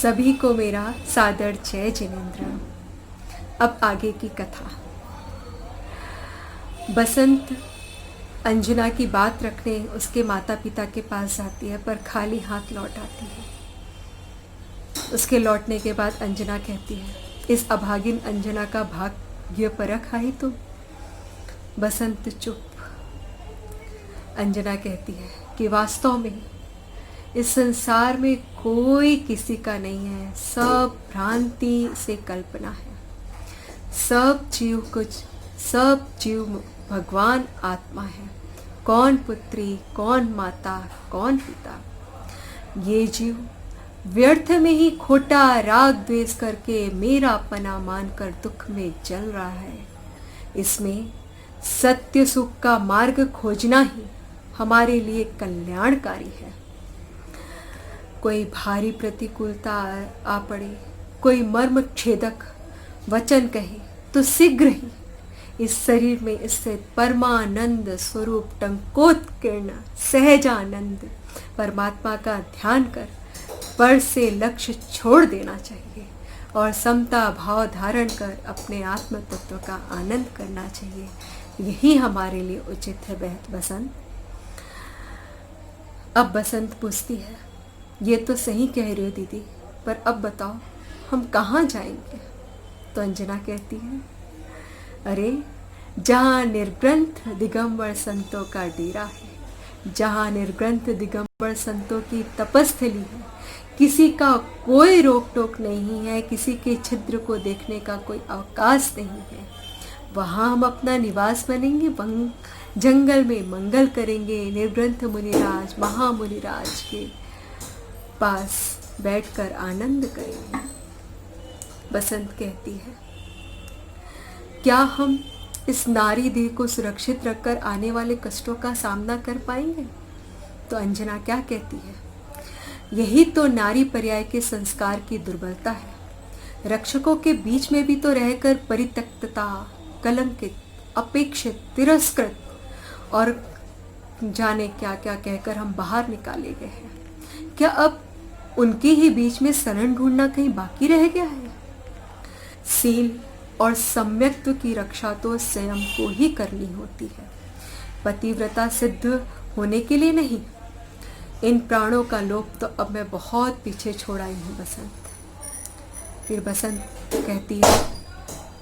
सभी को मेरा सादर जय जिनेंद्र। अब आगे की कथा। बसंत अंजना की बात रखने उसके माता पिता के पास जाती है, पर खाली हाथ लौट आती है। उसके लौटने के बाद अंजना कहती है, इस अभागिन अंजना का भाग्य परख आई तुम। बसंत चुप। अंजना कहती है कि वास्तव में इस संसार में कोई किसी का नहीं है, सब भ्रांति से कल्पना है। सब जीव भगवान आत्मा है। कौन पुत्री, कौन माता, कौन पिता। ये जीव व्यर्थ में ही खोटा राग द्वेष करके मेरा पना मानकर दुख में जल रहा है। इसमें सत्य सुख का मार्ग खोजना ही हमारे लिए कल्याणकारी है। कोई भारी प्रतिकूलता आ पड़े, कोई मर्म छेदक वचन कहे तो शीघ्र ही इस शरीर में स्थित परमानंद स्वरूप टंकोत्कीर्ण सहजानंद परमात्मा का ध्यान कर पर से लक्ष्य छोड़ देना चाहिए और समता भाव धारण कर अपने आत्म तत्व का आनंद करना चाहिए। यही हमारे लिए उचित है बसंत। अब बसंत पूछती है, ये तो सही कह रही हो दीदी, पर अब बताओ हम कहाँ जाएंगे। तो अंजना कहती है, अरे जहाँ निर्ग्रंथ दिगंबर संतों का डेरा है, जहाँ निर्ग्रंथ दिगंबर संतों की तपस्थली है, किसी का कोई रोक टोक नहीं है, किसी के छिद्र को देखने का कोई अवकाश नहीं है, वहाँ हम अपना निवास बनेंगे, जंगल में मंगल करेंगे, निर्ग्रंथ मुनिराज महामुनिराज के पास बैठकर आनंद करेंगे। बसंत कहती है, क्या हम इस नारी देह को सुरक्षित रखकर आने वाले कष्टों का सामना कर पाएंगे। तो अंजना क्या कहती है, यही तो नारी पर्याय के संस्कार की दुर्बलता है। रक्षकों के बीच में भी तो रहकर परित्यक्तता, कलंकित, अपेक्षित, तिरस्कृत और जाने क्या क्या कहकर हम बाहर निकाले गए हैं। क्या अब उनके ही बीच में शरण ढूंढना कहीं बाकी रह गया है। सील और सम्यक्त्व की रक्षा तो स्वयं को ही करनी होती है, पतिव्रता सिद्ध होने के लिए नहीं। इन प्राणों का लोभ तो अब मैं बहुत पीछे छोड़ आई हूँ बसंत। फिर बसंत कहती है,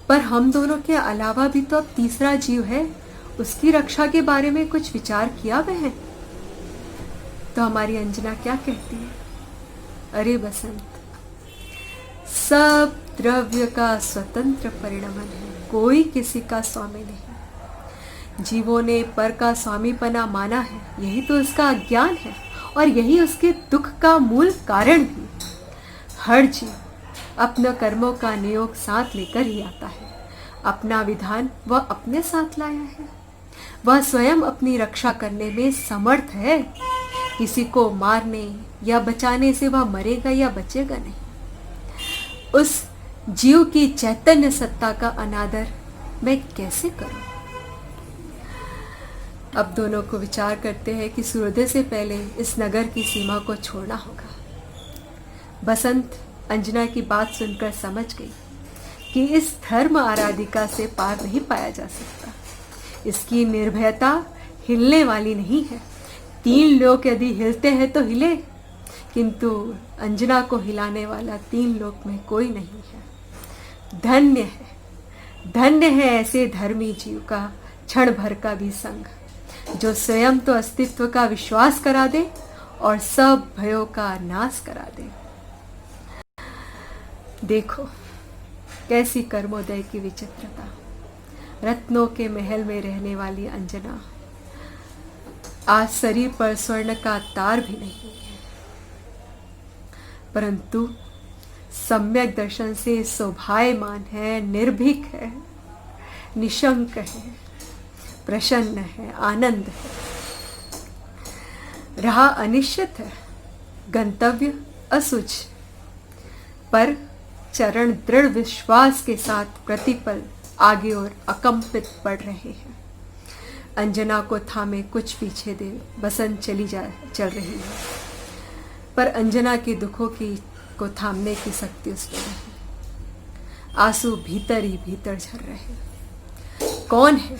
पर हम दोनों के अलावा भी तो अब तीसरा जीव है, उसकी रक्षा के बारे में कुछ विचार किया वह। तो हमारी अंजना क्या कहती है, अरे बसंत, सब द्रव्य का स्वतंत्र परिणमन है, कोई किसी का स्वामी नहीं। जीवों ने पर का स्वामीपना माना है, यही तो उसका अज्ञान है और यही उसके दुख का मूल कारण भी। हर जीव अपने कर्मों का नियोग साथ लेकर ही आता है। अपना विधान वह अपने साथ लाया है। वह स्वयं अपनी रक्षा करने में समर्थ है। किसी को मारने या बचाने से वह मरेगा या बचेगा नहीं। उस जीव की चैतन्य सत्ता का अनादर मैं कैसे करूं। अब दोनों को विचार करते हैं कि सूर्योदय से पहले इस नगर की सीमा को छोड़ना होगा। बसंत अंजना की बात सुनकर समझ गई कि इस धर्म आराधिका से पार नहीं पाया जा सकता। इसकी निर्भयता हिलने वाली नहीं है। 3 लोग यदि हिलते हैं तो हिले, किंतु अंजना को हिलाने वाला 3 लोक में कोई नहीं है। धन्य है ऐसे धर्मी जीव का क्षण भर का भी संग, जो स्वयं तो अस्तित्व का विश्वास करा दे और सब भयों का नाश करा दे। देखो कैसी कर्मोदय की विचित्रता। रत्नों के महल में रहने वाली अंजना आज शरीर पर स्वर्ण का तार भी नहीं है, परंतु सम्यक दर्शन से शोभायमान है, निर्भीक है, निशंक है, प्रसन्न है, आनंद है। राह अनिश्चित है, गंतव्य असुझ, पर चरण दृढ़ विश्वास के साथ प्रतिपल आगे और अकंपित बढ़ रहे हैं। अंजना को थामे कुछ पीछे दे बसंत चल रही है, पर अंजना के दुखों की को थामने की शक्ति उसमें नहीं। आंसू भीतर ही भीतर झर रहे। कौन है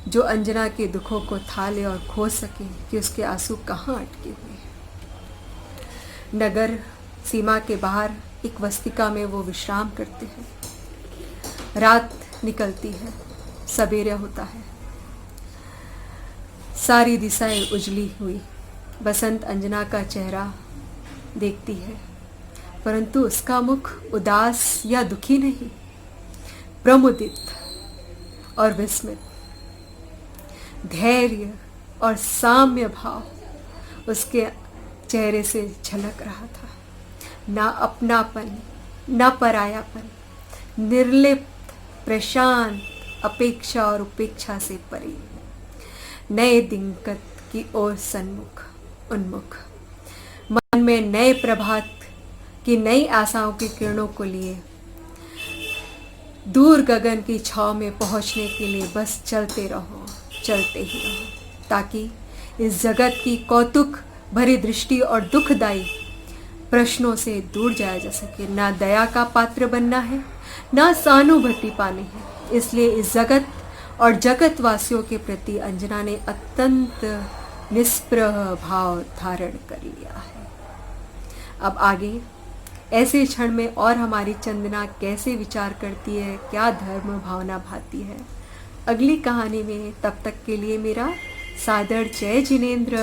जो अंजना के दुखों को थाले और खोज सके कि उसके आंसू कहाँ अटके हुए हैं। नगर सीमा के बाहर एक वस्तिका में वो विश्राम करते हैं। रात निकलती है, सवेरा होता है, सारी दिशाएं उजली हुई। बसंत अंजना का चेहरा देखती है, परंतु उसका मुख उदास या दुखी नहीं, प्रमुदित और विस्मित। धैर्य और साम्य भाव उसके चेहरे से झलक रहा था। ना अपनापन, ना परायापन, निर्लिप्त, प्रशांत, अपेक्षा और उपेक्षा से परे, नए दिक्कत की ओर सन्मुख उन्मुख, मन में नए प्रभात की नई आशाओं की किरणों को लिए दूर गगन की छाव में पहुंचने के लिए बस चलते रहो, चलते ही रहो, ताकि इस जगत की कौतुक भरी दृष्टि और दुखदायी प्रश्नों से दूर जाया जा सके। ना दया का पात्र बनना है, ना सहानुभूति पानी है। इसलिए इस जगत और जगत वासियों के प्रति अंजना ने अत्यंत निष्प्रह भाव धारण कर लिया है। अब आगे ऐसे क्षण में और हमारी चंदना कैसे विचार करती है, क्या धर्म भावना भाती है, अगली कहानी में। तब तक के लिए मेरा सादर जय जिनेंद्र।